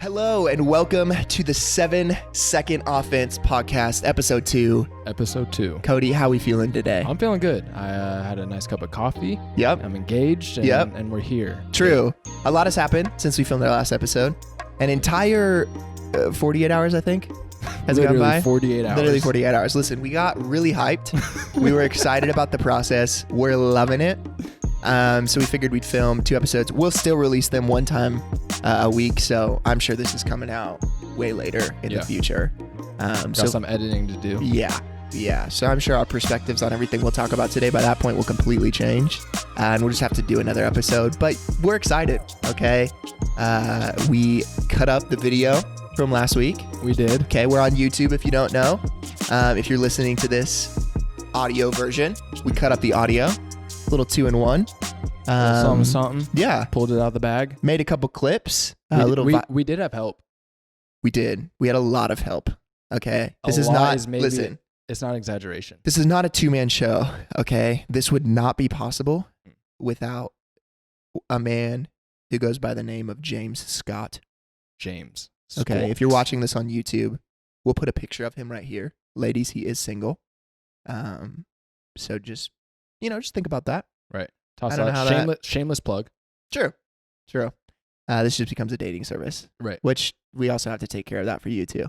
Hello and welcome to the 7-Second Offense podcast, episode 2. Episode 2. Cody, how we feeling today? I'm feeling good. I had a nice cup of coffee. Yep. I'm engaged and, and we're here. True. A lot has happened since we filmed our last episode. An entire 48 hours, I think, has gone by. 48 hours. Literally 48 hours. Listen, we got really hyped. We were excited about the process. We're loving it. So we figured we'd film 2 episodes. We'll still release them one time a week, so I'm sure this is coming out way later in the future. Got some editing to do. Yeah. So I'm sure our perspectives on everything we'll talk about today by that point will completely change, and we'll just have to do another episode. But we're excited, okay? We cut up the video from last week. We did. Okay, we're on YouTube if you don't know. If you're listening to this audio version, we cut up the audio. Little 2-in-1. Something. Yeah. Pulled it out of the bag. Made a couple clips. We did have help. We did. We had a lot of help. Okay. Listen. It's not exaggeration. This is not a 2-man show. Okay. This would not be possible without a man who goes by the name of James Scott. James. Okay. Scott. If you're watching this on YouTube, we'll put a picture of him right here. Ladies, he is single. So just think about that. Right. Toss out. Shameless plug. True. This just becomes a dating service. Right. Which we also have to take care of that for you too.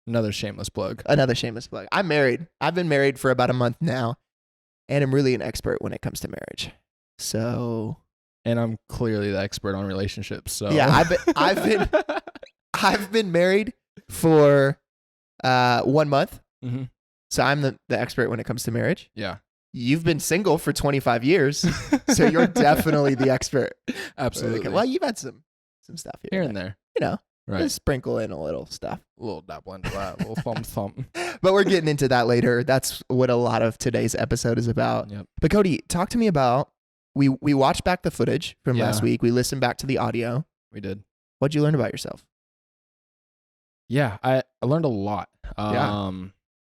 Another shameless plug. I'm married. I've been married for about a month now, and I'm really an expert when it comes to marriage. So. And I'm clearly the expert on relationships. So. Yeah, I've been married for 1 month. Mm-hmm. So I'm the expert when it comes to marriage. Yeah. You've been single for 25 years, so you're definitely the expert. Absolutely. Well, you've had some stuff here and there. Right. Just sprinkle in a little stuff. A little dabble into that, a little thump. But we're getting into that later. That's what a lot of today's episode is about. Yep. But Cody, talk to me about, we watched back the footage from last week. We listened back to the audio. We did. What'd you learn about yourself? Yeah, I learned a lot.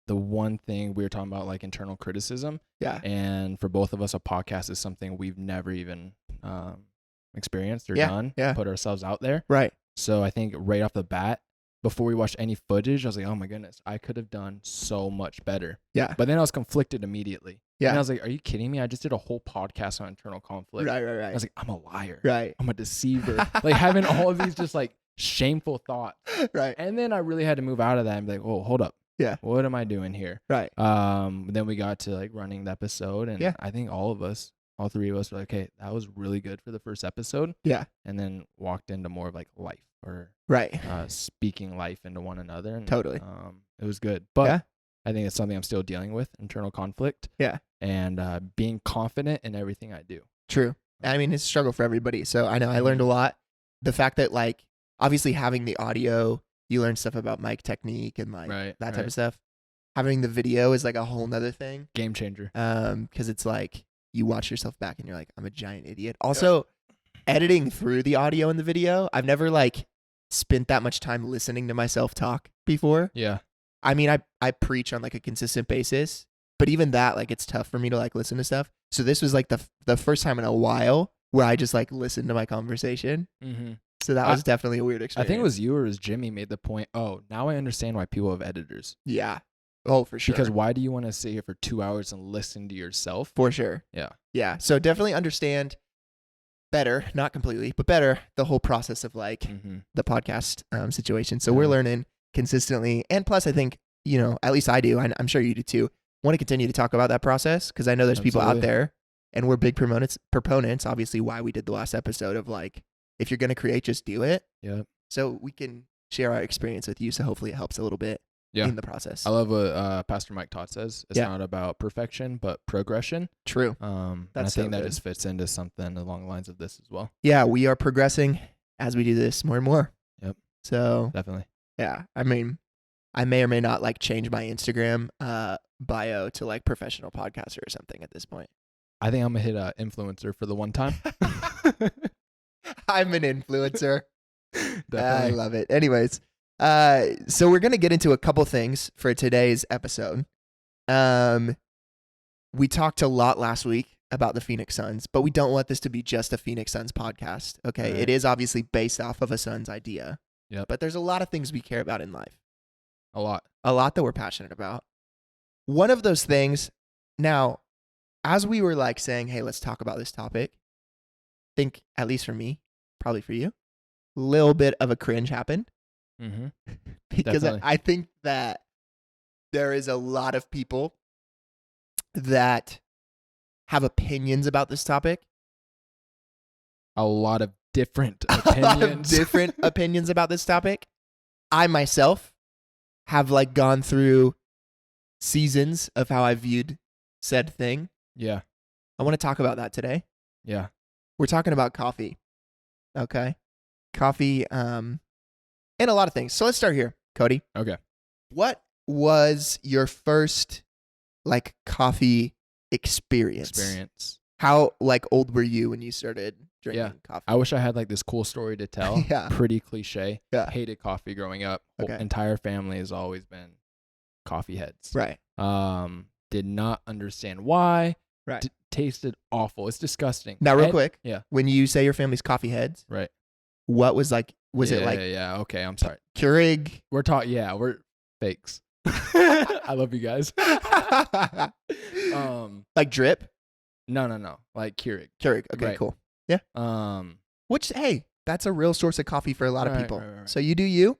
The one thing we were talking about, like internal criticism. Yeah. And for both of us, a podcast is something we've never even experienced or done. Yeah. Put ourselves out there. Right. So I think right off the bat, before we watched any footage, I was like, oh my goodness, I could have done so much better. Yeah. But then I was conflicted immediately. Yeah. And I was like, are you kidding me? I just did a whole podcast on internal conflict. Right. I was like, I'm a liar. Right. I'm a deceiver. Like having all of these just like shameful thoughts. Right. And then I really had to move out of that and be like, oh, hold up. Yeah. What am I doing here? Right. Then we got to like running the episode, and I think all 3 of us were like, okay, that was really good for the first episode. Yeah. And then walked into more of like life or speaking life into one another. And, totally. It was good. But I think it's something I'm still dealing with, internal conflict. Yeah. And being confident in everything I do. True. I mean, it's a struggle for everybody. So I know I learned a lot. The fact that like, obviously having the audio, you learn stuff about mic technique and like that type of stuff. Having the video is like a whole nother thing. Game changer. Because it's like you watch yourself back and you're like, I'm a giant idiot. Also, editing through the audio and the video, I've never like spent that much time listening to myself talk before. Yeah. I mean, I preach on like a consistent basis, but even that, like it's tough for me to like listen to stuff. So this was like the first time in a while where I just like listened to my conversation. Mm-hmm. So that was definitely a weird experience. I think it was you or it was Jimmy made the point, oh, now I understand why people have editors. Yeah. Oh, for sure. Because why do you want to sit here for 2 hours and listen to yourself? For sure. Yeah. Yeah. So definitely understand better, not completely, but better the whole process of like the podcast situation. So we're learning consistently. And plus, I think, at least I do, and I'm sure you do too, want to continue to talk about that process because I know there's people out there and we're big proponents, obviously, why we did the last episode of like, if you're going to create, just do it. Yeah. So we can share our experience with you. So hopefully it helps a little bit in the process. I love what Pastor Mike Todd says. It's not about perfection, but progression. True. And I think that just fits into something along the lines of this as well. Yeah. We are progressing as we do this more and more. Yep. So definitely. Yeah. I mean, I may or may not like change my Instagram bio to like professional podcaster or something at this point. I think I'm going to hit influencer for the one time. I'm an influencer. I love it. Anyways, so we're going to get into a couple things for today's episode. We talked a lot last week about the Phoenix Suns, but we don't want this to be just a Phoenix Suns podcast. Okay. Right. It is obviously based off of a Suns idea. Yep. But there's a lot of things we care about in life. A lot. A lot that we're passionate about. One of those things, now, as we were like saying, hey, let's talk about this topic, I think, at least for me, probably for you, a little bit of a cringe happened. Mm-hmm. Because I think that there is a lot of people that have opinions about this topic. A lot of different A opinions. lot of different opinions about this topic. I myself have like gone through seasons of how I viewed said thing. Yeah. I want to talk about that today. Yeah. We're talking about coffee. Okay. Coffee, and a lot of things. So let's start here, Cody. Okay. What was your first like coffee experience? How like old were you when you started drinking coffee? I wish I had like this cool story to tell. Yeah. Pretty cliche. Yeah. Hated coffee growing up. Okay. Whole entire family has always been coffee heads. Right. Did not understand why. Right. Tasted awful. It's disgusting. Now, real quick. Yeah. When you say your family's coffee heads, right. What was like? Was it like? Yeah. Okay. I'm sorry. Keurig. We're fakes. I love you guys. Like drip. No. Like Keurig. Keurig. Okay. Right. Cool. Yeah. Which, hey, that's a real source of coffee for a lot of people. Right. So you do you.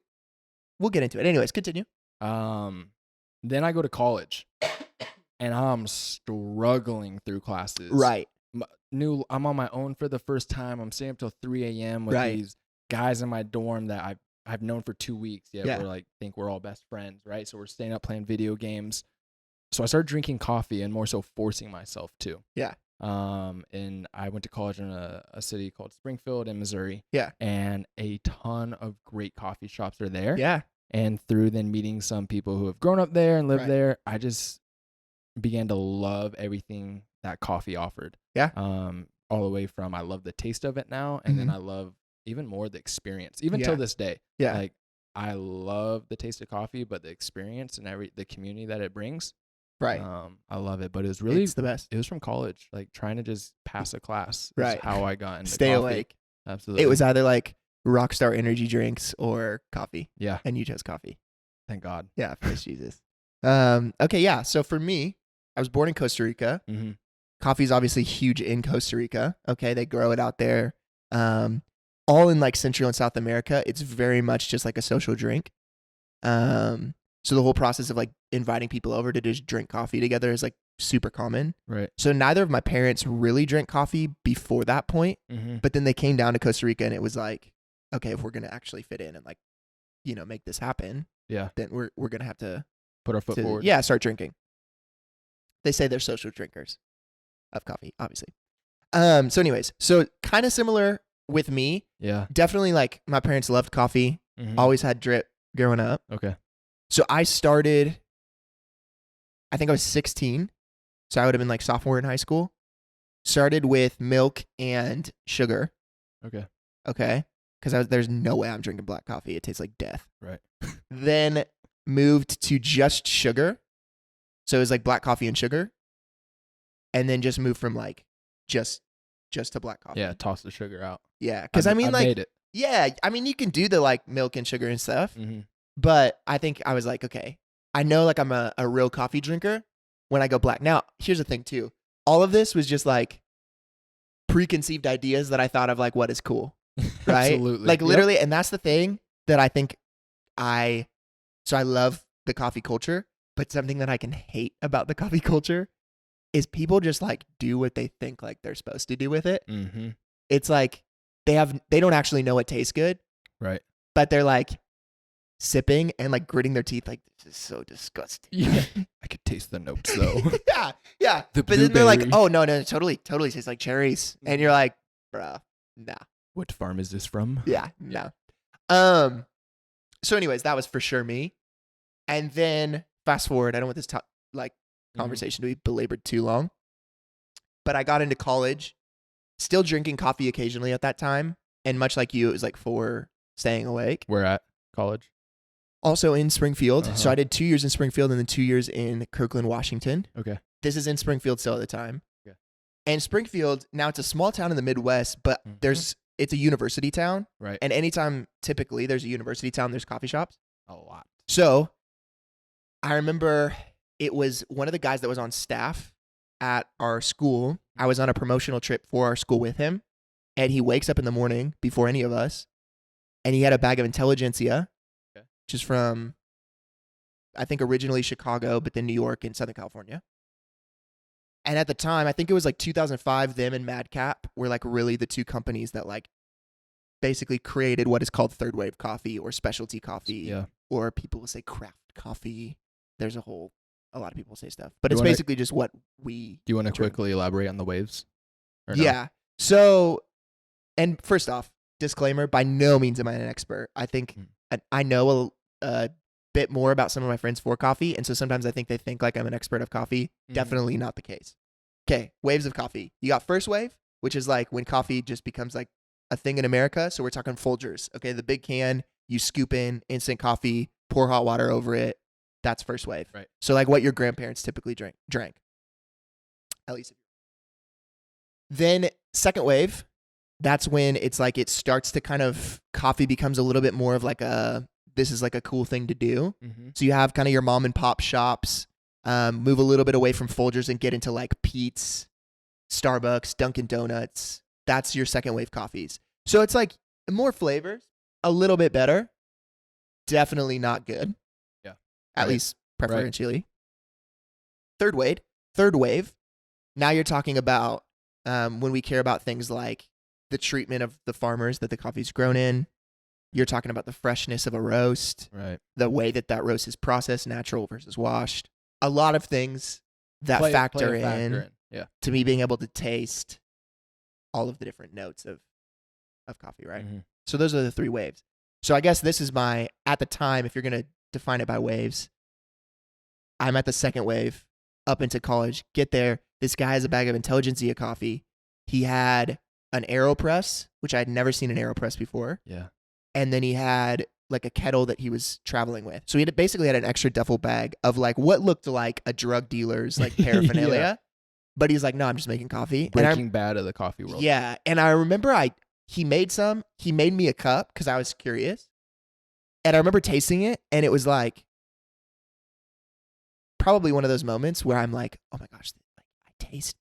We'll get into it. Anyways, continue. Then I go to college, and I'm struggling through classes. Right. I'm on my own for the first time. I'm staying up till 3 a.m. with these guys in my dorm that I've known for 2 weeks. Yeah. We're like, think we're all best friends, right? So we're staying up playing video games. So I started drinking coffee and more so forcing myself to. Yeah. And I went to college in a city called Springfield in Missouri. Yeah. And a ton of great coffee shops are there. Yeah. And through then meeting some people who have grown up there and lived there, I just began to love everything that coffee offered. Yeah. All the way from I love the taste of it now, and then I love even more the experience, even till this day. Yeah. Like I love the taste of coffee, but the experience and the community that it brings. Right. I love it, but it was really it's the best. It was from college, like trying to just pass a class. Right. How I got into Stay coffee. awake. Absolutely. It was either like Rockstar energy drinks or coffee. Yeah. And you chose coffee. Thank God. Yeah. Praise Jesus. Okay. Yeah. So for me, I was born in Costa Rica. Mm-hmm. Coffee is obviously huge in Costa Rica. Okay. They grow it out there. All in like Central and South America, it's very much just like a social drink. So the whole process of like inviting people over to just drink coffee together is like super common. Right. So neither of my parents really drank coffee before that point, but then they came down to Costa Rica and it was like, okay, if we're going to actually fit in and like, make this happen, then we're going to have to put our foot forward. Yeah. Start drinking. They say they're social drinkers of coffee, obviously. So anyways, so kind of similar with me. Yeah. Definitely like my parents loved coffee, always had drip growing up. Okay. So I started, I think I was 16. So I would have been like sophomore in high school. Started with milk and sugar. Okay. Okay. Because there's no way I'm drinking black coffee. It tastes like death. Right. Then moved to just sugar. So it was like black coffee and sugar. And then just moved from like just to black coffee. Yeah. Toss the sugar out. Yeah. Because I made it. Yeah. I mean, you can do the like milk and sugar and stuff. Mm-hmm. But I think I was like, okay, I know like I'm a real coffee drinker when I go black. Now, here's the thing too. All of this was just like preconceived ideas that I thought of like what is cool. Right? Absolutely. Like literally, and that's the thing that I think I love the coffee culture, but something that I can hate about the coffee culture is people just like do what they think like they're supposed to do with it. Mm-hmm. It's like they don't actually know it tastes good. Right. But they're like sipping and like gritting their teeth like, this is so disgusting. Yeah. I could taste the notes though. Yeah. But then they're like, oh no, totally tastes like cherries. And you're like, bruh, nah. What farm is this from? Yeah, no. So anyways, that was for sure me. And then fast forward, I don't want this conversation to be belabored too long. But I got into college, still drinking coffee occasionally at that time. And much like you, it was like for staying awake. Where at college? Also in Springfield. So I did 2 years in Springfield and then 2 years in Kirkland, Washington. Okay. This is in Springfield still at the time. Yeah. And Springfield, now it's a small town in the Midwest, but it's a university town. Right. And anytime typically there's a university town, there's coffee shops. A lot. So I remember it was one of the guys that was on staff at our school. I was on a promotional trip for our school with him. And he wakes up in the morning before any of us. And he had a bag of Intelligentsia, which is from, I think, originally Chicago, but then New York and Southern California. And at the time, I think it was like 2005, them and Madcap were like really the two companies that like basically created what is called third wave coffee or specialty coffee. Yeah. Or people will say craft coffee. There's a lot of people say stuff. But it's basically just what we Do you want to drink. quickly elaborate on the waves? Yeah. So, and first off, disclaimer, by no means am I an expert. I think I know a bit more about some of my friends for coffee, and so sometimes I think they think like I'm an expert of coffee. Definitely not the case. Okay, waves of coffee. You got first wave, which is like when coffee just becomes like a thing in America. So we're talking Folgers. Okay, the big can, you scoop in instant coffee, pour hot water over it. That's first wave. Right. So like what your grandparents typically drank. At least. Then second wave, that's when it's like it starts to kind of, coffee becomes a little bit more of like this is like a cool thing to do. So you have kind of your mom and pop shops, move a little bit away from Folgers and get into like Pete's, Starbucks, Dunkin' Donuts. That's your second wave coffees. So it's like more flavors, a little bit better. Definitely not good. Yeah. At least preferentially. Third wave. Now you're talking about when we care about things like the treatment of the farmers that the coffee's grown in. You're talking about the freshness of a roast, the way that roast is processed, natural versus washed. A lot of things that factor in to me being able to taste all of the different notes of coffee, right? So those are the three waves. So I guess this is at the time, if you're going to define it by waves, I'm at the second wave up into college. Get there. This guy has a bag of Intelligentsia coffee. He had an AeroPress, which I had never seen an AeroPress before. Yeah. And then he had like a kettle that he was traveling with. So he basically had an extra duffel bag of like what looked like a drug dealer's like paraphernalia. Yeah. But he's like, no, I'm just making coffee. Breaking Bad of the coffee world. Yeah. And I remember he made me a cup because I was curious. And I remember tasting it, and it was like probably one of those moments where I'm like, oh my gosh, I taste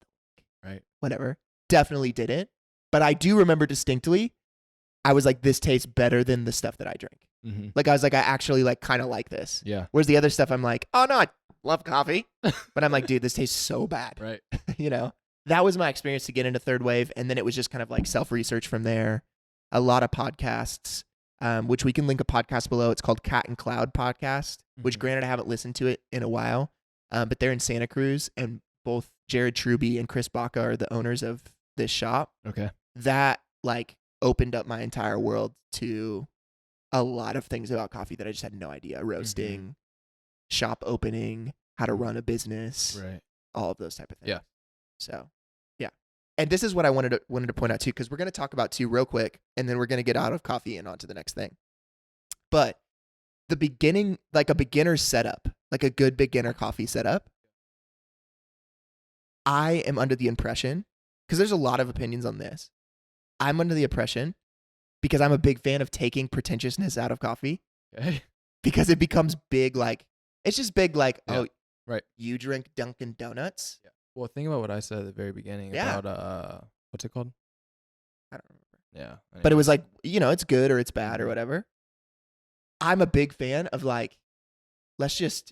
whatever. Definitely didn't. But I do remember distinctly, I was like, this tastes better than the stuff that I drink. Like, I was like, I actually like kind of like this. Yeah. Whereas the other stuff, I'm like, oh no, I love coffee. But I'm like, dude, this tastes so bad. Right. You know, that was my experience to get into third wave. And then it was just kind of like self-research from there. A lot of podcasts, which we can link a podcast below. It's called Cat and Cloud Podcast, which granted I haven't listened to it in a while. But they're in Santa Cruz, and both Jared Truby and Chris Baca are the owners of this shop. Okay. That like opened up my entire world to a lot of things about coffee that I just had no idea. Roasting, shop opening, how to run a business, all of those type of things. Yeah. So, yeah. And this is what I wanted to point out too, because we're going to talk about two real quick, and then we're going to get out of coffee and on to the next thing. But the beginning, like a beginner setup, like a good beginner coffee setup, I am under the impression, because there's a lot of opinions on this, I'm under the impression, because I'm a big fan of taking pretentiousness out of coffee. Okay. Because it becomes big, like, it's just big, like, Yeah. oh, you drink Dunkin' Donuts? Yeah. Well, think about what I said at the very beginning about, what's it called? I don't remember. Yeah. But it was like, you know, it's good or it's bad or whatever. I'm a big fan of like, let's just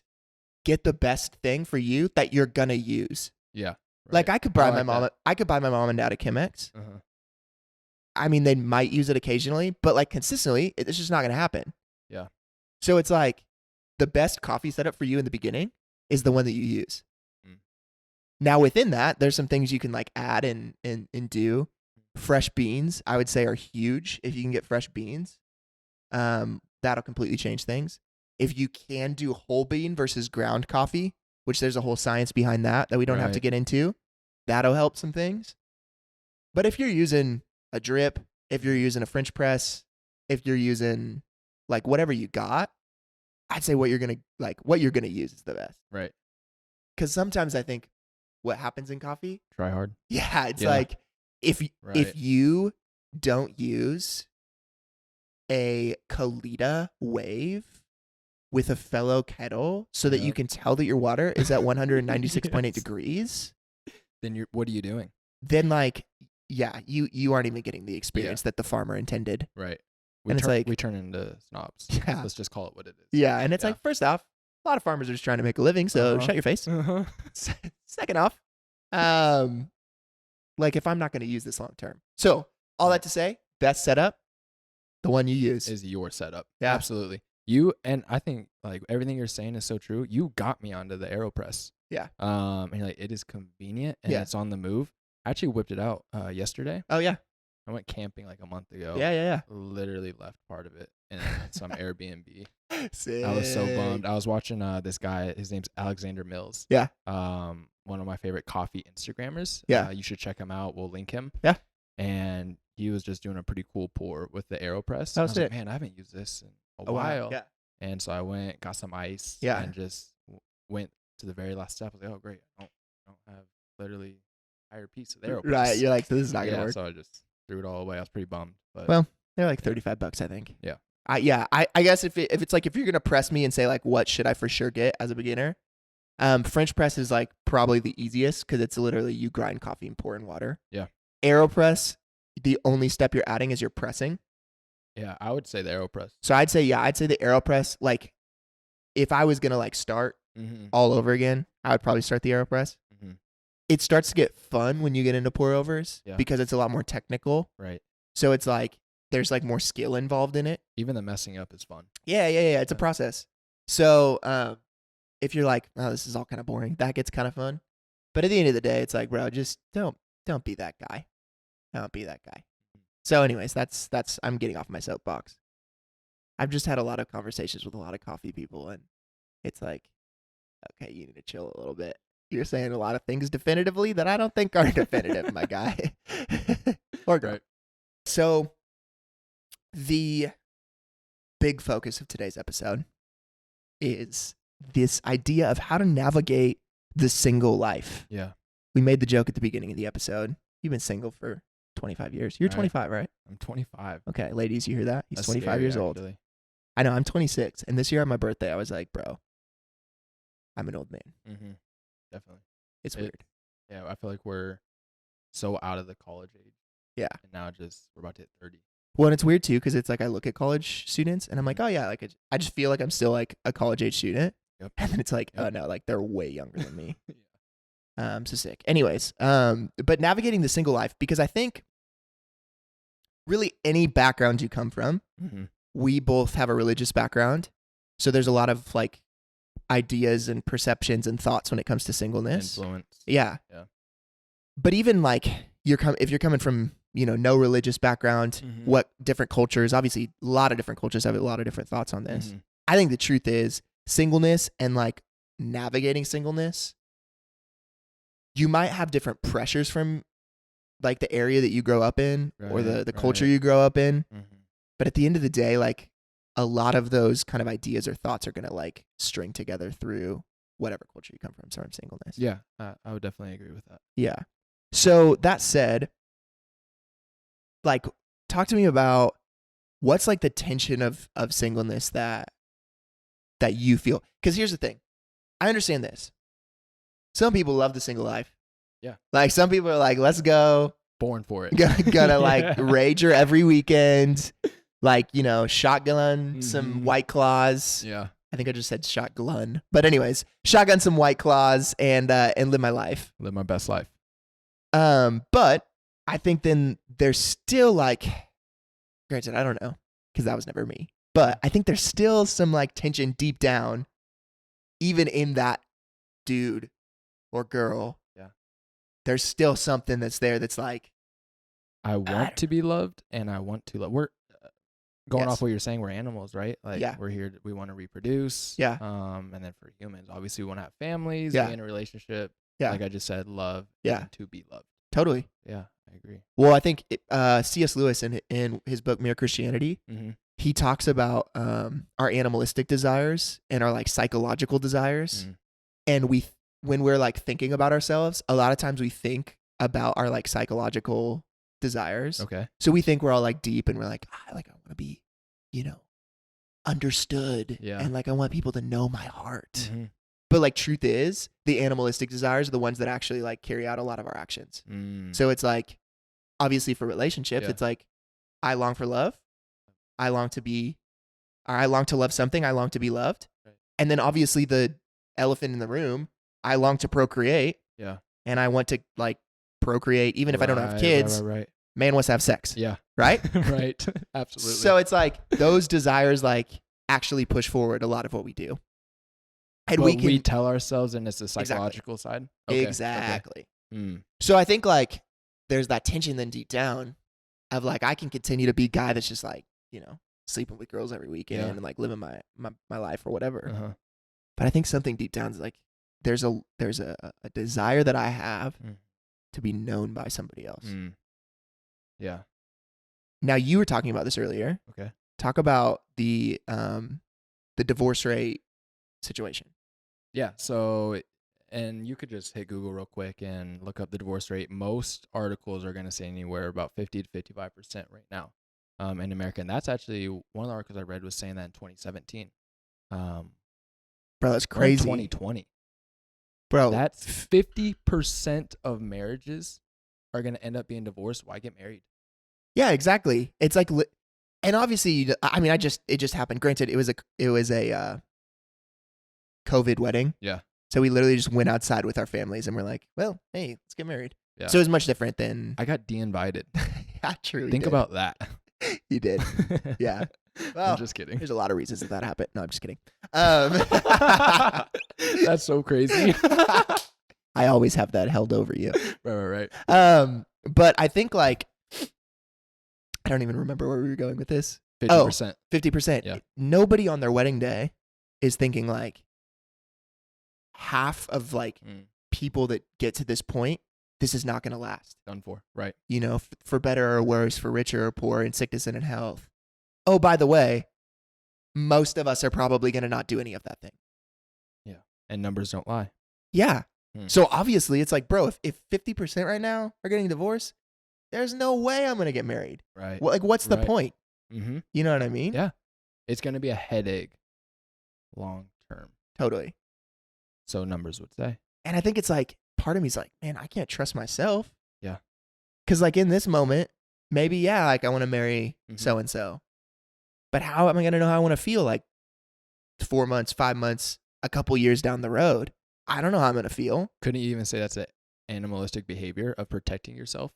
get the best thing for you that you're gonna use. Yeah. Right. Like I could buy my mom and dad a Chemex. I mean, they might use it occasionally, but like consistently, it's just not gonna happen. Yeah. So it's like the best coffee setup for you in the beginning is the one that you use. Now within that, there's some things you can like add and do. Fresh beans, I would say, are huge. If you can get fresh beans, that'll completely change things. If you can do whole bean versus ground coffee, which there's a whole science behind that we don't have to get into, that'll help some things. But if you're using a drip, if you're using a French press, if you're using like whatever you got, I'd say what you're gonna use is the best. Right. Because sometimes I think what happens in coffee. Try hard. Yeah, it's like if you don't use a Kalita wave with a fellow kettle so that you can tell that your water is at 196.8 degrees, then what are you doing? Then you aren't even getting the experience that the farmer intended. Right. We turn into snobs. Yeah. Let's just call it what it is. Yeah, and it's like, first off, a lot of farmers are just trying to make a living, so shut your face. Second off, like if I'm not going to use this long term. So all that to say, best setup, the one you use. Is your setup. Yeah. Absolutely. And I think like everything you're saying is so true. You got me onto the AeroPress. Yeah. And like it is convenient and it's on the move. I actually whipped it out yesterday. Oh yeah. I went camping like a month ago. Yeah. Literally left part of it in some Airbnb. Sick. I was so bummed. I was watching this guy. His name's Alexander Mills. Yeah. One of my favorite coffee Instagrammers. Yeah. You should check him out. We'll link him. Yeah. And he was just doing a pretty cool pour with the AeroPress. Oh, I was like, man, I haven't used this in a while. Yeah. And so I went, got some ice. Yeah. And just went to the very last step. I was like, oh great, I don't have literally a higher piece of AeroPress. Right. You're like, this is not gonna work. So I just threw it all away. I was pretty bummed. But well, they're like $35, I think. Yeah. I guess if it's like if you're gonna press me and say like what should I for sure get as a beginner, French press is like probably the easiest because it's literally you grind coffee and pour in water. Yeah. AeroPress, the only step you're adding is you're pressing. Yeah, I would say the AeroPress. So I'd say the AeroPress. Like, if I was gonna like start all over again, I would probably start the AeroPress. Mm-hmm. It starts to get fun when you get into pour overs because it's a lot more technical. Right. So it's like there's like more skill involved in it. Even the messing up is fun. Yeah. It's a process. So if you're like, oh, this is all kind of boring, that gets kind of fun. But at the end of the day, it's like, bro, just don't be that guy. Don't be that guy. So anyways, that's I'm getting off my soapbox. I've just had a lot of conversations with a lot of coffee people, and it's like, okay, you need to chill a little bit. You're saying a lot of things definitively that I don't think are definitive, my guy. Or girl. Right. So the big focus of today's episode is this idea of how to navigate the single life. Yeah. We made the joke at the beginning of the episode. You've been single for 25 years. You're 25, right? I'm 25. Okay, ladies, you hear that? He's That's 25 scary, years old. Actually. I know, I'm 26. And this year on my birthday, I was like, bro, I'm an old man. Mm-hmm. Definitely. It's weird. Yeah, I feel like we're so out of the college age. Yeah. And now we're about to hit 30. Well, and it's weird too, because it's like I look at college students and I'm like, oh yeah, like I just feel like I'm still like a college age student. Yep. And then it's like, oh no, like they're way younger than me. So sick. Anyways, but navigating the single life, because I think really any background you come from, we both have a religious background. So there's a lot of like ideas and perceptions and thoughts when it comes to singleness. Influence. Yeah. But even like if you're coming from, no religious background, what different cultures, obviously a lot of different cultures have a lot of different thoughts on this. I think the truth is singleness and like navigating singleness, you might have different pressures from like the area that you grow up in or the culture you grow up in. But at the end of the day, like a lot of those kind of ideas or thoughts are going to like string together through whatever culture you come from, sort of singleness. Yeah, I would definitely agree with that. Yeah. So that said, like talk to me about what's like the tension of singleness that you feel. Because here's the thing. I understand this. Some people love the single life. Yeah. Like some people are like, let's go. Born for it. Gonna like rager every weekend. Like, shotgun some White Claws. Yeah. I think I just said shotgun. But anyways, shotgun some White Claws and live my life. Live my best life. But I think then there's still like, granted, I don't know, because that was never me. But I think there's still some like tension deep down, even in that dude or girl. Yeah. There's still something that's there that's like, I want to be loved and I want to love. We're going off what you're saying. We're animals, right? Like we're here. We want to reproduce. Yeah. And then for humans, obviously we want to have families, be in a relationship. Yeah. Like I just said, love. Yeah. And to be loved. Totally. Yeah, I agree. Well, I think C.S. Lewis in his book Mere Christianity, he talks about our animalistic desires and our like psychological desires, and when we're like thinking about ourselves, a lot of times we think about our like psychological desires. Okay. So we think we're all like deep and we're like, I want to be, understood. Yeah. And like, I want people to know my heart. Mm-hmm. But like, truth is, the animalistic desires are the ones that actually like carry out a lot of our actions. So it's like, obviously for relationships, it's like, I long for love. I long to love something. I long to be loved. Right. And then obviously the elephant in the room, I long to procreate. Yeah. And I want to like procreate, even if I don't have kids. Right. Man wants to have sex. Yeah. Right? Right. Absolutely. So it's like those desires like actually push forward a lot of what we do. And but we tell ourselves, and it's the psychological side. Okay. Exactly. Okay. So I think like there's that tension then deep down of like, I can continue to be a guy that's just like, sleeping with girls every weekend and like living my life or whatever. Uh-huh. But I think something deep down is like, there's a desire that I have to be known by somebody else. Yeah. Now you were talking about this earlier. Okay. Talk about the divorce rate situation. Yeah. So, and you could just hit Google real quick and look up the divorce rate. Most articles are going to say anywhere about 50 to 55% right now in America. And that's actually one of the articles I read was saying that in 2017. Bro, that's crazy. 2020. Bro. That's 50% of marriages are going to end up being divorced. Why get married? Yeah, exactly. It's like, and obviously, it just happened. Granted, it was a COVID wedding. Yeah. So we literally just went outside with our families and we're like, well, hey, let's get married. Yeah. So it was much different than. I got de-invited. Yeah, true. Think about that. You did. Yeah. Well, I'm just kidding. There's a lot of reasons that happened. No, I'm just kidding. That's so crazy. I always have that held over you. Right. But I think like, I don't even remember where we were going with this. 50%. 50%. Yeah. Nobody on their wedding day is thinking like half of like people that get to this point, this is not going to last. Done for. Right. For better or worse, for richer or poor, in sickness and in health. Oh, by the way, most of us are probably going to not do any of that thing. Yeah. And numbers don't lie. Yeah. So obviously it's like, bro, if 50% right now are getting divorced, there's no way I'm going to get married. Right. Well, like, what's the point? Mm-hmm. You know what I mean? Yeah. It's going to be a headache long term. Totally. So numbers would say. And I think it's like, part of me is like, man, I can't trust myself. Yeah. Because like in this moment, maybe, like I want to marry so-and-so. But how am I going to know how I want to feel like 4 months, 5 months, a couple years down the road? I don't know how I'm going to feel. Couldn't you even say that's an animalistic behavior of protecting yourself?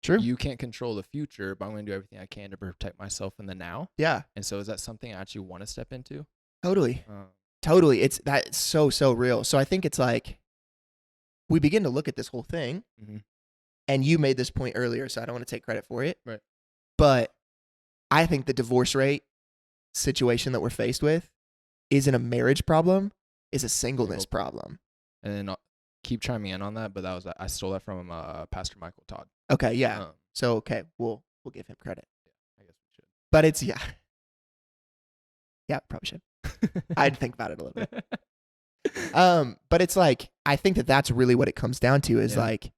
True. You can't control the future, but I'm going to do everything I can to protect myself in the now. Yeah. And so is that something I actually want to step into? Totally. Totally. It's so real. So I think it's like, we begin to look at this whole thing, and you made this point earlier, so I don't want to take credit for it. Right. But I think the divorce rate situation that we're faced with isn't a marriage problem, is a singleness problem. And then keep chiming in on that, but I stole that from Pastor Michael Todd. Okay, yeah. So okay, we'll give him credit. Yeah, I guess we should. But it's probably should. I'd think about it a little bit. But it's like, I think that's really what it comes down to is like,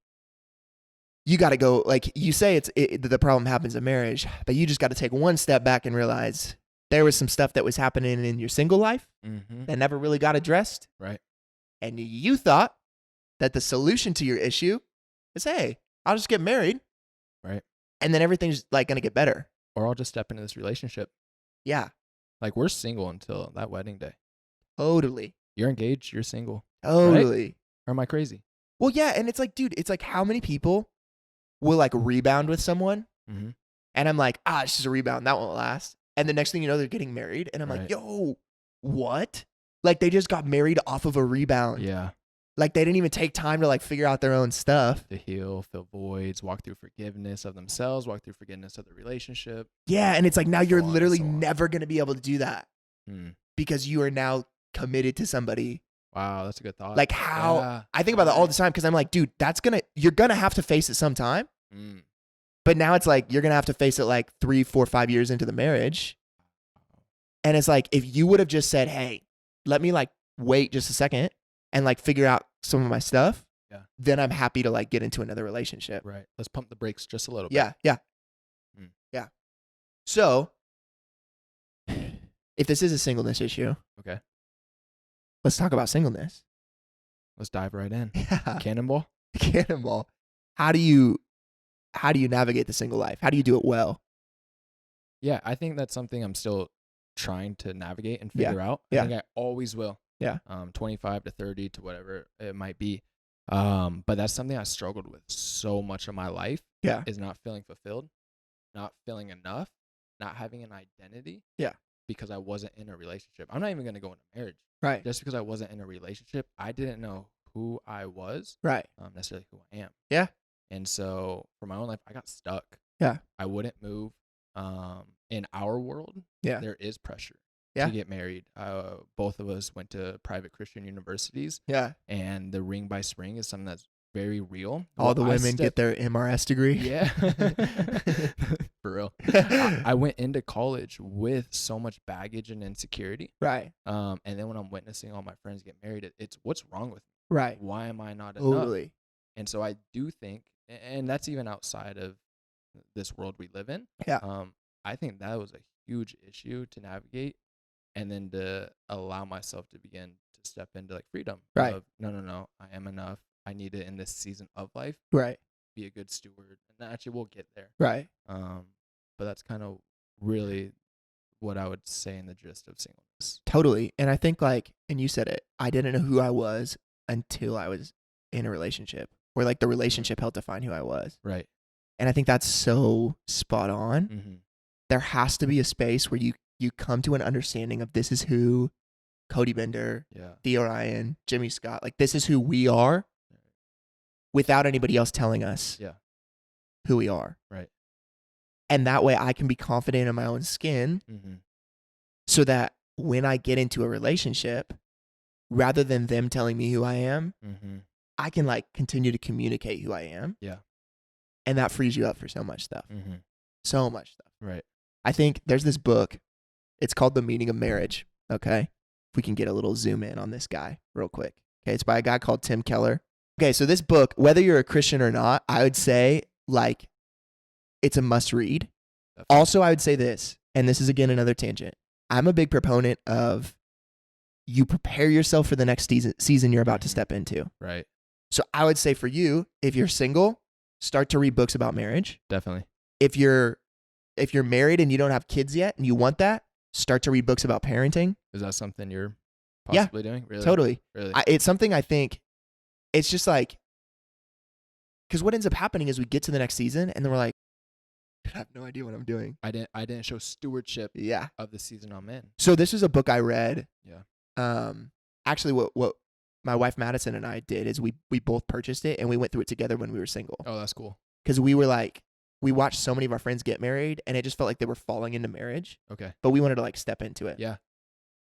you got to go, like you say, the problem happens in marriage, but you just got to take one step back and realize there was some stuff that was happening in your single life that never really got addressed. Right. And you thought that the solution to your issue is, hey, I'll just get married. Right. And then everything's like going to get better. Or I'll just step into this relationship. Yeah. Like we're single until that wedding day. Totally. You're engaged, you're single. Totally. Right? Or am I crazy? Well, yeah. And it's like, dude, it's like how many people will like rebound with someone? And I'm like, it's just a rebound. That won't last. And the next thing you know, they're getting married. And I'm like, yo, what? Like they just got married off of a rebound. Yeah. Like they didn't even take time to like figure out their own stuff. To heal, fill voids, walk through forgiveness of themselves, walk through forgiveness of the relationship. Yeah. And it's like, now you're literally never going to be able to do that because you are now committed to somebody. Wow. That's a good thought. Like how I think about that all the time. Cause I'm like, dude, you're going to have to face it sometime. But now it's like, you're going to have to face it like 3, 4, 5 years into the marriage. And it's like, if you would have just said, hey, let me like wait just a second and like figure out some of my stuff, Yeah. then I'm happy to like get into another relationship. Right. Let's pump the brakes just a little bit. Yeah. Yeah. Yeah. So if this is a singleness issue, okay, let's talk about singleness. Let's dive right in. Yeah. Cannonball. Cannonball. How do you navigate the single life? How do you do it well? Yeah, I think that's something I'm still trying to navigate and figure out. I think I always will. Yeah. 25 to 30 to whatever it might be. But that's something I struggled with so much of my life. Yeah. Is not feeling fulfilled, not feeling enough, not having an identity. Yeah. Because I wasn't in a relationship. I'm not even going to go into marriage. Right. Just because I wasn't in a relationship, I didn't know who I was. Right. Necessarily who I am. Yeah. And so for my own life, I got stuck. Yeah. I wouldn't move. In our world, there is pressure to get married. Both of us went to private Christian universities. Yeah. And the ring by spring is something that's very real. All the women get their MRS degree. Yeah. For real. I went into college with so much baggage and insecurity. Right. And then when I'm witnessing all my friends get married, it's what's wrong with me? Right. Why am I not enough? Totally. And so I do think, and that's even outside of this world we live in. Yeah. I think that was a huge issue to navigate, and then to allow myself to begin to step into like freedom. Right. Of, no, I am enough. I need it in this season of life. Right. Be a good steward, and actually we'll get there. Right. But that's kind of really what I would say in the gist of singleness. Totally. And I think like, and you said it, I didn't know who I was until I was in a relationship, or like the relationship helped define who I was. Right. And I think that's so spot on. Mm-hmm. There has to be a space where you come to an understanding of this is who Cody Bender, Theo Ryan, Jimmy Scott, like this is who we are without anybody else telling us who we are. Right. And that way I can be confident in my own skin so that when I get into a relationship, rather than them telling me who I am, I can like continue to communicate who I am. Yeah. And that frees you up for so much stuff. So much stuff. Right. I think there's this book. It's called The Meaning of Marriage. Okay. If we can get a little zoom in on this guy real quick. Okay. It's by a guy called Tim Keller. Okay. So this book, whether you're a Christian or not, I would say like it's a must read. Definitely. Also, I would say this, and this is again another tangent. I'm a big proponent of you prepare yourself for the next season you're about to step into. Right. So I would say for you, if you're single, start to read books about marriage. Definitely. If you're married and you don't have kids yet and you want that, start to read books about parenting. Is that something you're possibly doing? Really? Totally. Really? It's something I think, it's just like, because what ends up happening is we get to the next season and then we're like, I have no idea what I'm doing. I didn't show stewardship of the season I'm in. So this is a book I read. Yeah. Actually, what my wife Madison and I did is we both purchased it and we went through it together when we were single. Oh, that's cool. Because we were like, we watched so many of our friends get married and it just felt like they were falling into marriage. Okay. But we wanted to like step into it. Yeah.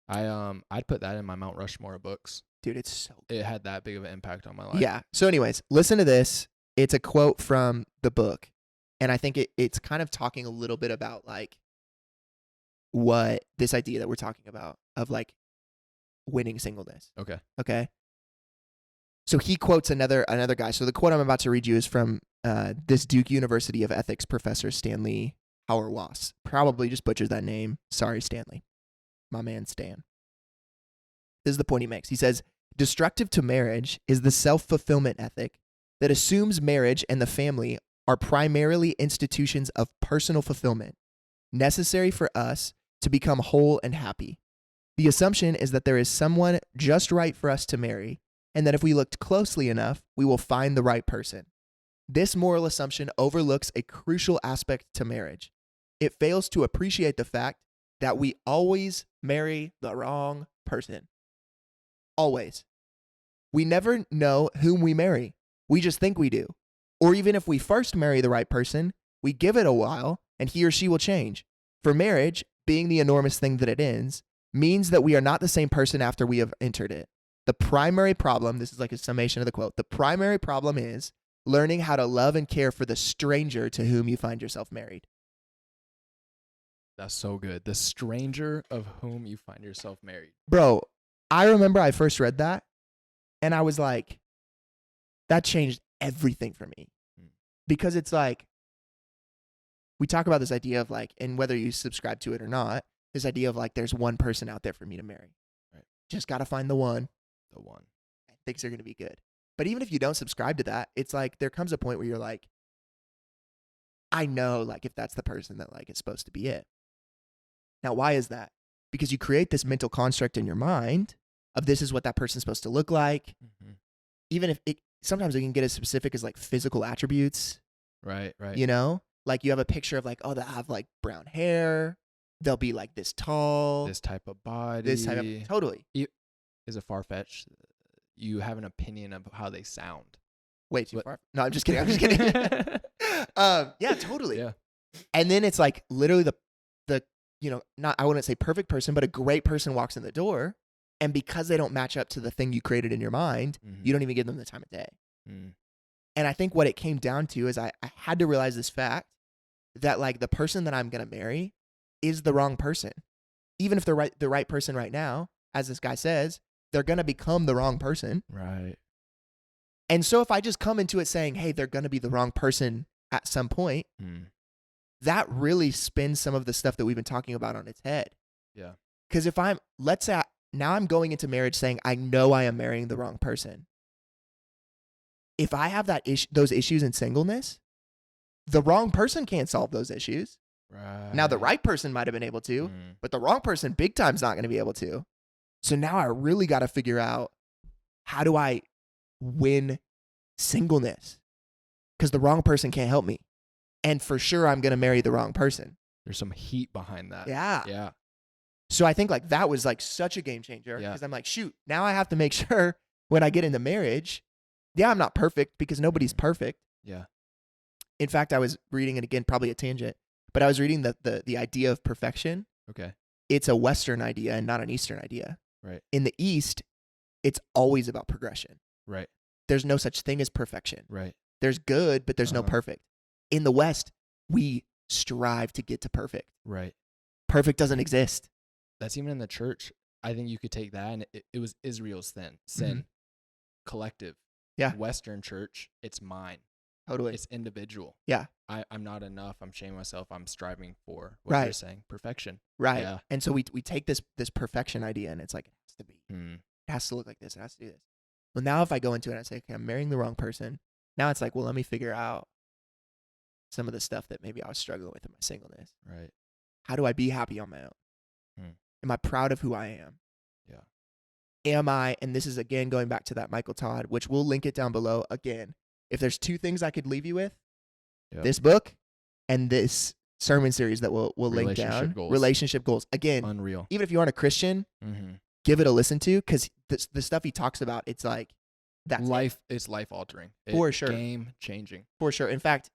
I'd put that in my Mount Rushmore of books. Dude, it's so good. It had that big of an impact on my life. Yeah. So anyways, listen to this. It's a quote from the book. And I think it's kind of talking a little bit about like what this idea that we're talking about of like winning singleness. Okay. Okay. So he quotes another guy. So the quote I'm about to read you is from this Duke University of Ethics professor, Stanley Hauerwas. Probably just butchered that name. Sorry, Stanley. My man, Stan. This is the point he makes. He says, destructive to marriage is the self-fulfillment ethic that assumes marriage and the family are primarily institutions of personal fulfillment, necessary for us to become whole and happy. The assumption is that there is someone just right for us to marry, and that if we looked closely enough, we will find the right person. This moral assumption overlooks a crucial aspect to marriage. It fails to appreciate the fact that we always marry the wrong person. Always. We never know whom we marry. We just think we do. Or even if we first marry the right person, we give it a while and he or she will change. For marriage, being the enormous thing that it is, means that we are not the same person after we have entered it. The primary problem, this is like a summation of the quote, the primary problem is learning how to love and care for the stranger to whom you find yourself married. That's so good. The stranger of whom you find yourself married. Bro, I remember I first read that and I was like, that changed everything for me. Because it's like, we talk about this idea of like, and whether you subscribe to it or not, this idea of like, there's one person out there for me to marry. Right. Just got to find the one. The one. And things are going to be good. But even if you don't subscribe to that, it's like, there comes a point where you're like, I know like if that's the person that like is supposed to be it. Now, why is that? Because you create this mental construct in your mind of this is what that person's supposed to look like. Mm-hmm. Even if sometimes it can get as specific as like physical attributes. Right. You know, like you have a picture of like, oh, they'll have like brown hair. They'll be like this tall. This type of body. This type of, totally. Is it far-fetched? You have an opinion of how they sound. Way too far. No, I'm just kidding. Yeah, totally. Yeah. And then it's like literally the not, I wouldn't say perfect person, but a great person walks in the door. And because they don't match up to the thing you created in your mind, you don't even give them the time of day. And I think what it came down to is I had to realize this fact that like the person that I'm going to marry is the wrong person. Even if they're the right person right now, as this guy says, they're going to become the wrong person. Right. And so if I just come into it saying, hey, they're going to be the wrong person at some point, that really spins some of the stuff that we've been talking about on its head. Yeah. Because if let's say now I'm going into marriage saying, I know I am marrying the wrong person. If I have those issues in singleness, the wrong person can't solve those issues. Right. Now the right person might have been able to, but the wrong person big time's not going to be able to. So now I really got to figure out, how do I win singleness? Because the wrong person can't help me. And for sure, I'm going to marry the wrong person. There's some heat behind that. Yeah. Yeah. So I think like that was like such a game changer. Because I'm like, shoot, now I have to make sure when I get into marriage, yeah, I'm not perfect because nobody's perfect. Yeah. In fact, I was reading it again, probably a tangent, but I was reading the idea of perfection. Okay. It's a Western idea and not an Eastern idea. Right. In the East, it's always about progression. Right. There's no such thing as perfection. Right. There's good, but there's no perfect. In the West, we strive to get to perfect. Right. Perfect doesn't exist. That's even in the church. I think you could take that, and it was Israel's sin. Collective. Yeah. Western church, it's mine. Totally. It's individual. Yeah. I'm not enough. I'm shaming myself. I'm striving for what you're saying. Perfection. Right. Yeah. And so we take this perfection idea, and it's like, it has to be. It has to look like this. It has to do this. Well, now if I go into it and I say, okay, I'm marrying the wrong person, now it's like, well, let me figure out some of the stuff that maybe I was struggling with in my singleness. Right. How do I be happy on my own? Am I proud of who I am? Yeah. Am I, and this is again going back to that Michael Todd, which we'll link it down below. Again, if there's two things I could leave you with, this book and this sermon series that we'll link down. Relationship goals. Again, unreal. Even if you aren't a Christian, give it a listen to, because the stuff he talks about, it's like, that's life. It's life altering. For sure. Game changing. For sure. In fact,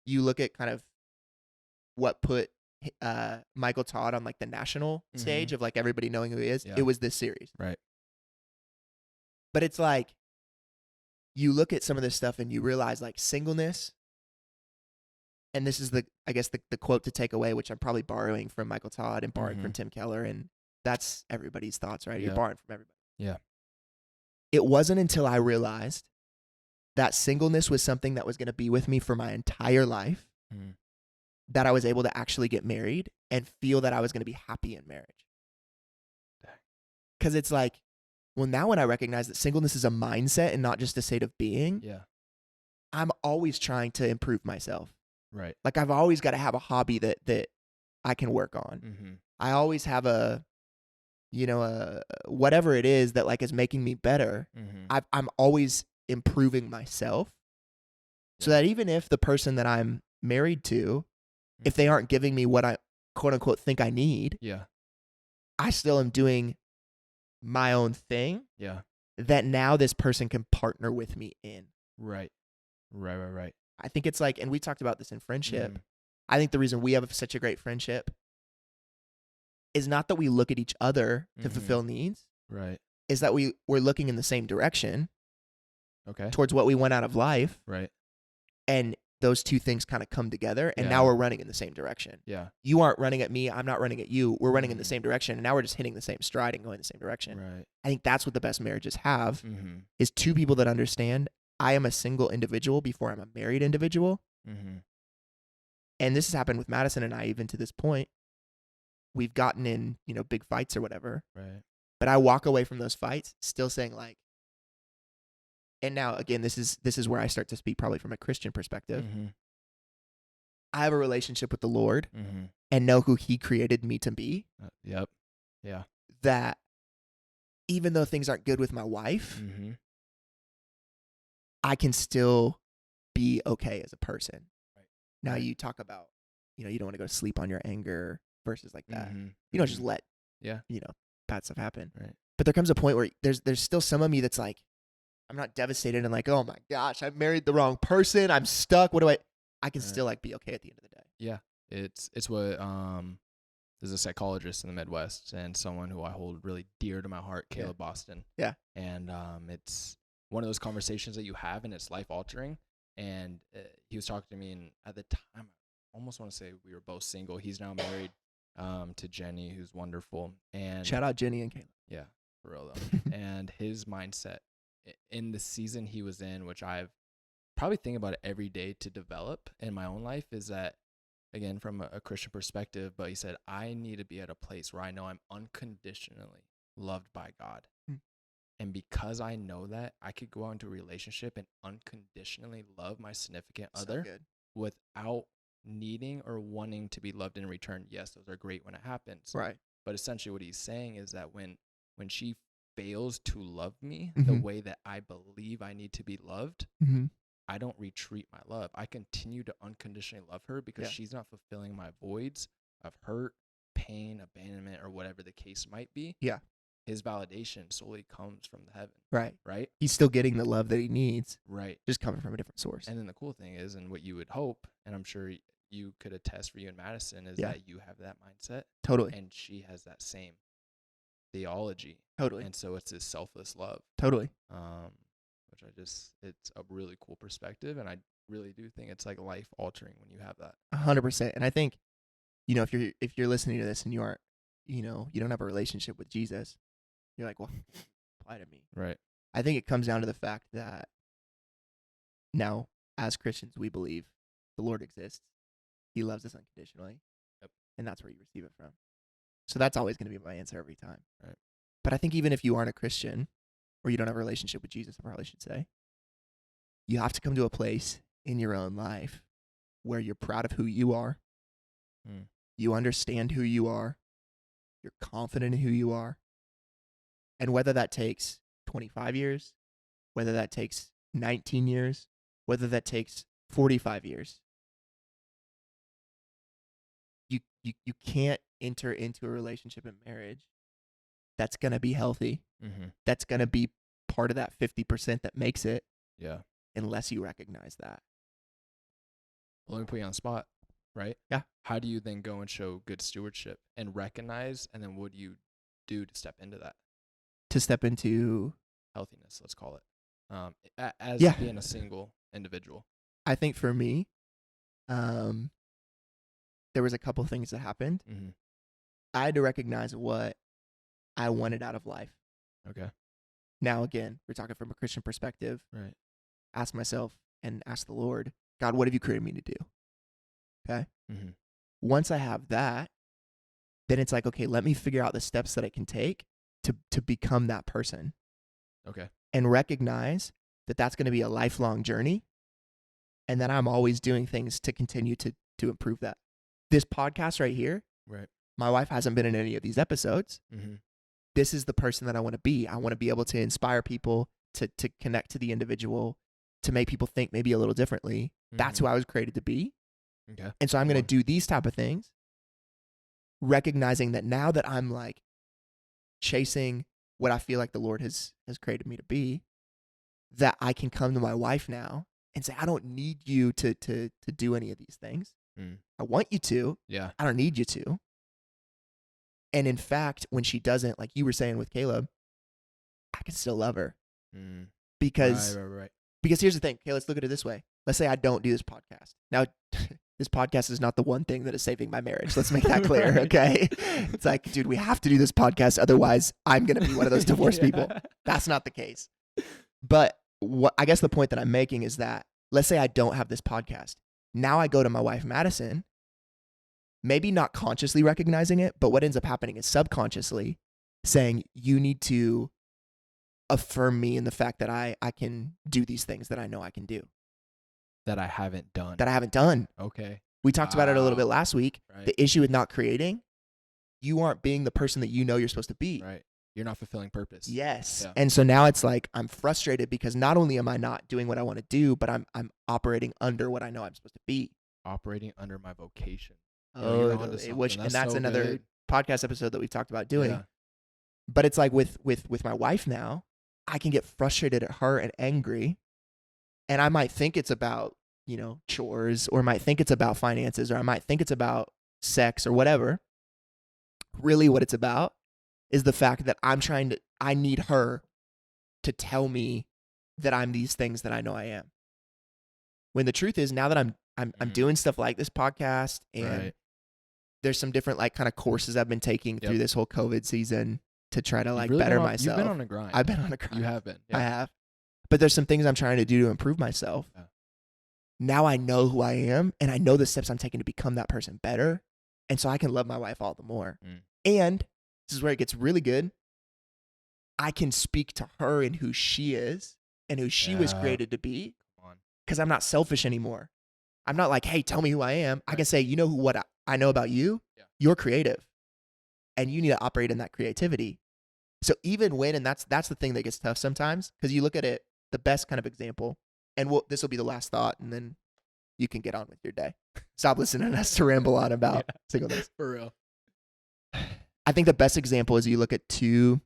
you look at kind of what put Michael Todd on like the national stage of like everybody knowing who he is. It was this series. Right. But it's like, you look at some of this stuff and you realize like singleness, and this is the quote to take away, which I'm probably borrowing from Michael Todd and borrowing from Tim Keller, and that's everybody's thoughts, right? You're borrowing from everybody. Yeah. It wasn't until I realized that singleness was something that was going to be with me for my entire life that I was able to actually get married and feel that I was going to be happy in marriage. Because it's like, well, now when I recognize that singleness is a mindset and not just a state of being, I'm always trying to improve myself. Right. Like I've always got to have a hobby that I can work on. I always have a whatever it is that like is making me better. I'm always improving myself, so that even if the person that I'm married to, if they aren't giving me what I quote unquote think I need, I still am doing my own thing. That now this person can partner with me in. Right. I think it's like, and we talked about this in friendship. I think the reason we have such a great friendship is not that we look at each other to fulfill needs. Right. Is that we're looking in the same direction. Okay. Towards what we want out of life. Right. And those two things kind of come together, and now we're running in the same direction. Yeah. You aren't running at me. I'm not running at you. We're running in the same direction, and now we're just hitting the same stride and going the same direction. Right. I think that's what the best marriages have, is two people that understand I am a single individual before I'm a married individual. And this has happened with Madison and I, even to this point. We've gotten in, big fights or whatever. Right. But I walk away from those fights still saying like, and now again, this is where I start to speak probably from a Christian perspective. I have a relationship with the Lord and know who he created me to be. Yep. Yeah. That even though things aren't good with my wife, I can still be okay as a person. Right. Now you talk about, you don't want to go to sleep on your anger versus like that. You don't just let, bad stuff happen. Right. But there comes a point where there's still some of me that's like, I'm not devastated and like, oh my gosh, I married the wrong person. I'm stuck. What do I can still like be okay at the end of the day. Yeah. It's what, there's a psychologist in the Midwest and someone who I hold really dear to my heart, Caleb Boston. Yeah. And, it's one of those conversations that you have and it's life altering. And he was talking to me, and at the time, I almost want to say we were both single. He's now married, to Jenny, who's wonderful. And shout out Jenny and Caleb. Yeah, for real though. And his mindset in the season he was in, which I've probably think about it every day to develop in my own life, is that, again, from a Christian perspective, but he said, I need to be at a place where I know I'm unconditionally loved by God. And because I know that, I could go out into a relationship and unconditionally love my significant other without needing or wanting to be loved in return. Yes, those are great when it happens. Right. But essentially what he's saying is that when she fails to love me the way that I believe I need to be loved, I don't retreat my love. I continue to unconditionally love her because she's not fulfilling my voids of hurt, pain, abandonment, or whatever the case might be. Yeah. His validation solely comes from the heaven. Right. Right. He's still getting the love that he needs. Right. Just coming from a different source. And then the cool thing is, and what you would hope, and I'm sure you could attest for you and Madison, is that you have that mindset. Totally. And she has that same theology. Totally. And so it's this selfless love. Totally. Which it's a really cool perspective. And I really do think it's like life altering when you have that. 100%. And I think, if you're listening to this and you aren't, you don't have a relationship with Jesus, you're like, well, apply to me. Right. I think it comes down to the fact that now, as Christians, we believe the Lord exists. He loves us unconditionally. Yep. And that's where you receive it from. So that's always going to be my answer every time. Right. But I think even if you aren't a Christian, or you don't have a relationship with Jesus, I probably should say, you have to come to a place in your own life where you're proud of who you are. You understand who you are. You're confident in who you are. And whether that takes 25 years, whether that takes 19 years, whether that takes 45 years, you can't enter into a relationship and marriage that's going to be healthy. That's going to be part of that 50% that makes it. Yeah. Unless you recognize that. Well, let me put you on the spot, right? Yeah. How do you then go and show good stewardship and recognize, and then what do you do to step into that? To step into healthiness, let's call it, as being a single individual. I think for me, there was a couple things that happened. I had to recognize what I wanted out of life. Okay. Now, again, we're talking from a Christian perspective. Right. Ask myself and ask the Lord, God, what have you created me to do? Okay. Once I have that, then it's like, okay, let me figure out the steps that I can take to become that person. Okay. And recognize that that's going to be a lifelong journey, and that I'm always doing things to continue to improve that. This podcast right here, right? My wife hasn't been in any of these episodes. This is the person that I want to be. I want to be able to inspire people to connect to the individual, to make people think maybe a little differently. That's who I was created to be. Okay. And so I'm going to do these type of things, recognizing that now that I'm like chasing what I feel like the Lord has created me to be, that I can come to my wife now and say, I don't need you to do any of these things. I want you to. Yeah. I don't need you to. And in fact, when she doesn't, like you were saying with Caleb, I can still love her. Because right. Because here's the thing. Okay, let's look at it this way. let's say I don't do this podcast. Now, this podcast is not the one thing that is saving my marriage. Let's make that clear, okay? It's like, dude, we have to do this podcast. Otherwise, I'm going to be one of those divorced people. That's not the case. But I guess the point that I'm making is that, let's say I don't have this podcast. Now I go to my wife, Madison, maybe not consciously recognizing it, but what ends up happening is subconsciously saying, you need to affirm me in the fact that I can do these things that I know I can do. That I haven't done. Okay. We talked about it a little bit last week. Right. The issue with not creating, you aren't being the person that you know you're supposed to be. Right. You're not fulfilling purpose. Yes. Yeah. And so now it's like, I'm frustrated because not only am I not doing what I want to do, but I'm operating under what I know I'm supposed to be. Operating under my vocation. Oh, and that's so another good podcast episode that we've talked about doing. Yeah. But it's like with my wife now, I can get frustrated at her and angry. And I might think it's about, chores, or I might think it's about finances, or I might think it's about sex or whatever. Really what it's about is the fact that I need her to tell me that I'm these things that I know I am. When the truth is, now that I'm doing stuff like this podcast, and there's some different like kind of courses I've been taking through this whole COVID season to try to like better myself. You've been on a grind. I've been on a grind. You have been. Yeah. I have. But there's some things I'm trying to do to improve myself. Yeah. Now I know who I am, and I know the steps I'm taking to become that person better. And so I can love my wife all the more. And this is where it gets really good. I can speak to her in who she is and who she was created to be, because I'm not selfish anymore. I'm not like, hey, tell me who I am. Right. I can say, what I know about you? Yeah. You're creative, and you need to operate in that creativity. So even when, and that's the thing that gets tough sometimes, because you look at it, the best kind of example, and this will be the last thought, and then you can get on with your day. Stop listening to us to ramble on about singleness. For real. I think the best example is you look at two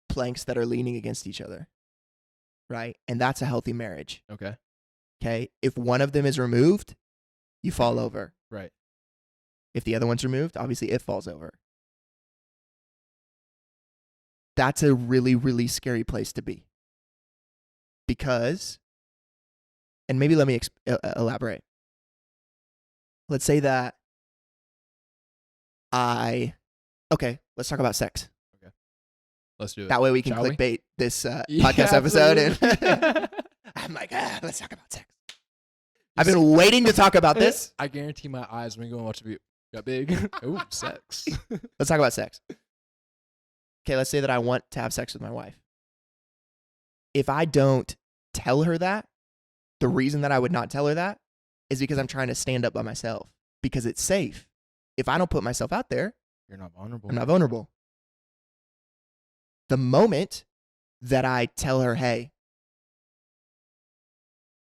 planks that are leaning against each other, right? And that's a healthy marriage. Okay. If one of them is removed, you fall over. Right. If the other one's removed, obviously it falls over. That's a really, really scary place to be. Because, and maybe let me elaborate. Let's say that okay, let's talk about sex. Okay. Let's do it. That way we can clickbait this podcast episode. And I'm like, let's talk about sex. I've been waiting to talk about this. I guarantee my eyes when you go and watch the video got big. Ooh, sex. Let's talk about sex. Okay, let's say that I want to have sex with my wife. If I don't tell her that, the reason that I would not tell her that is because I'm trying to stand up by myself, because it's safe. If I don't put myself out there, you're not vulnerable. I'm not vulnerable. The moment that I tell her, hey,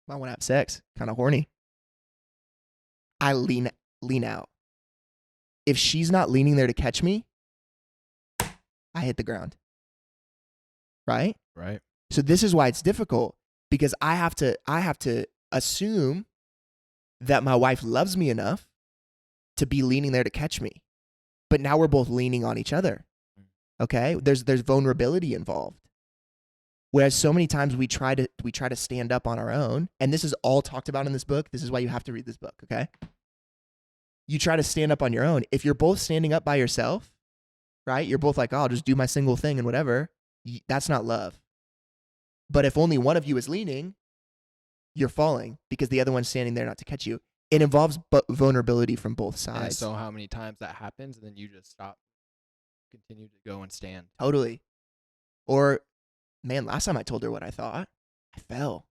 I want to have sex, kind of horny, I lean out. If she's not leaning there to catch me, I hit the ground. Right? Right. So this is why it's difficult, because I have to assume that my wife loves me enough to be leaning there to catch me. But now we're both leaning on each other. Okay? There's vulnerability involved. Whereas so many times we try to stand up on our own, and this is all talked about in this book. This is why you have to read this book, okay? You try to stand up on your own. If you're both standing up by yourself, right? You're both like, oh, I'll just do my single thing and whatever. That's not love. But if only one of you is leaning, you're falling because the other one's standing there not to catch you. It involves vulnerability from both sides. And so how many times that happens, and then you just stop, continue to go and stand. Totally. Or, man, last time I told her what I thought, I fell.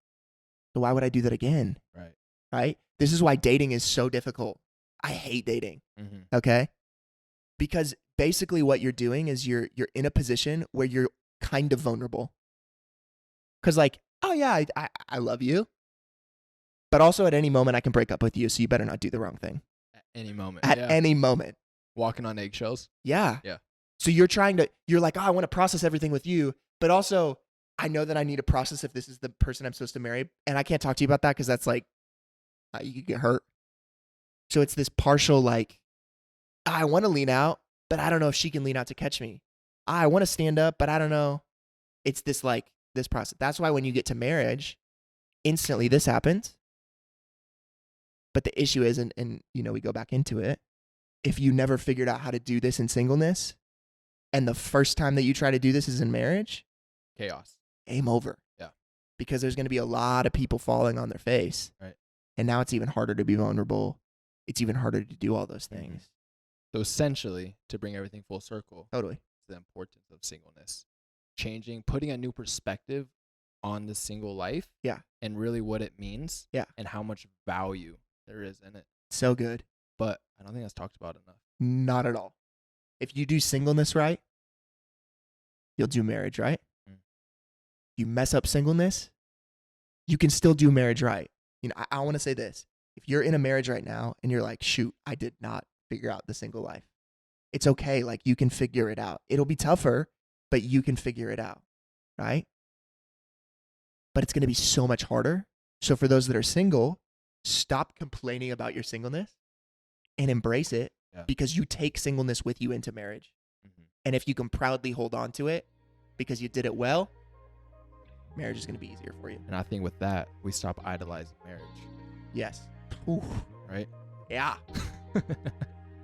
So why would I do that again? Right. Right? This is why dating is so difficult. I hate dating. Mm-hmm. Okay? Because basically what you're doing is you're in a position where you're kind of vulnerable. Because like, oh yeah, I love you. But also at any moment I can break up with you, so you better not do the wrong thing. At any moment. At any moment. Walking on eggshells. Yeah. Yeah. So you're like, oh, I want to process everything with you. But also, I know that I need to process if this is the person I'm supposed to marry. And I can't talk to you about that because that's like, you could get hurt. So it's this partial like, I want to lean out, but I don't know if she can lean out to catch me. I want to stand up, but I don't know. It's this like, this process. That's why when you get to marriage, instantly this happens. But the issue is, and we go back into it, if you never figured out how to do this in singleness, and the first time that you try to do this is in marriage, chaos. Game over. Yeah. Because there's going to be a lot of people falling on their face. Right. And now it's even harder to be vulnerable. It's even harder to do all those things. So essentially, to bring everything full circle, totally, the importance of singleness, putting a new perspective on the single life, and really what it means, and how much value there is in it. So good. But I don't think that's talked about enough. Not at all. If you do singleness right, you'll do marriage right. You mess up singleness, you can still do marriage right. I want to say this. If you're in a marriage right now and you're like, shoot, I did not figure out the single life. It's okay. Like, you can figure it out. It'll be tougher, but you can figure it out, right? But it's going to be so much harder. So for those that are single, stop complaining about your singleness and embrace it, because you take singleness with you into marriage. And if you can proudly hold on to it because you did it well, marriage is going to be easier for you. And I think with that, we stop idolizing marriage. Yes. Ooh. Right? Yeah.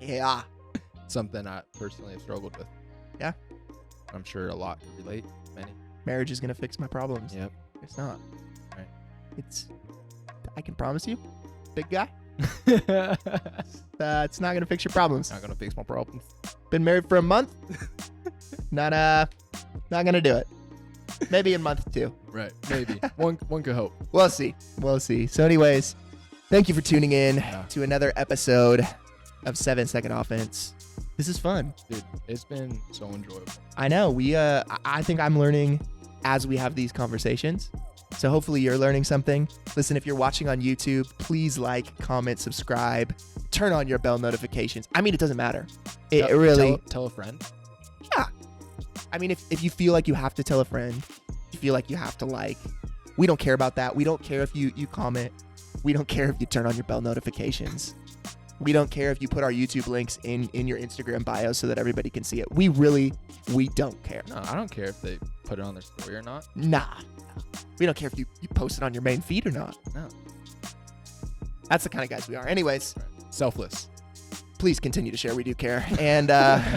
Yeah. Something I personally have struggled with. Yeah. I'm sure a lot can relate. Many. Marriage is going to fix my problems. Yep. It's not. Right. I can promise you, big guy, it's not going to fix your problems. Not going to fix my problems. Been married for a month. Not going to do it. Maybe in month 2. Right. Maybe. One could hope. We'll see. So anyways, thank you for tuning in to another episode of 7 Second Offense. This is fun. Dude, it's been so enjoyable. I know. I think I'm learning as we have these conversations. So hopefully you're learning something. Listen, if you're watching on YouTube, please like, comment, subscribe, turn on your bell notifications. I mean, it doesn't matter. It really... Tell a friend. Yeah. I mean, if you feel like you have to tell a friend, you feel like you have to like, we don't care about that. We don't care if you comment. We don't care if you turn on your bell notifications. We don't care if you put our YouTube links in your Instagram bio so that everybody can see it. We don't care. No, I don't care if they put it on their story or not. Nah. We don't care if you post it on your main feed or not. No. That's the kind of guys we are. Anyways. Right. Selfless. Please continue to share. We do care. And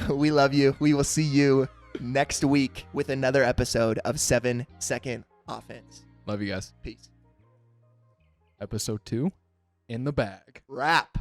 we love you. We will see you next week with another episode of 7 Second Offense. Love you guys. Peace. Episode 2 in the bag. Wrap.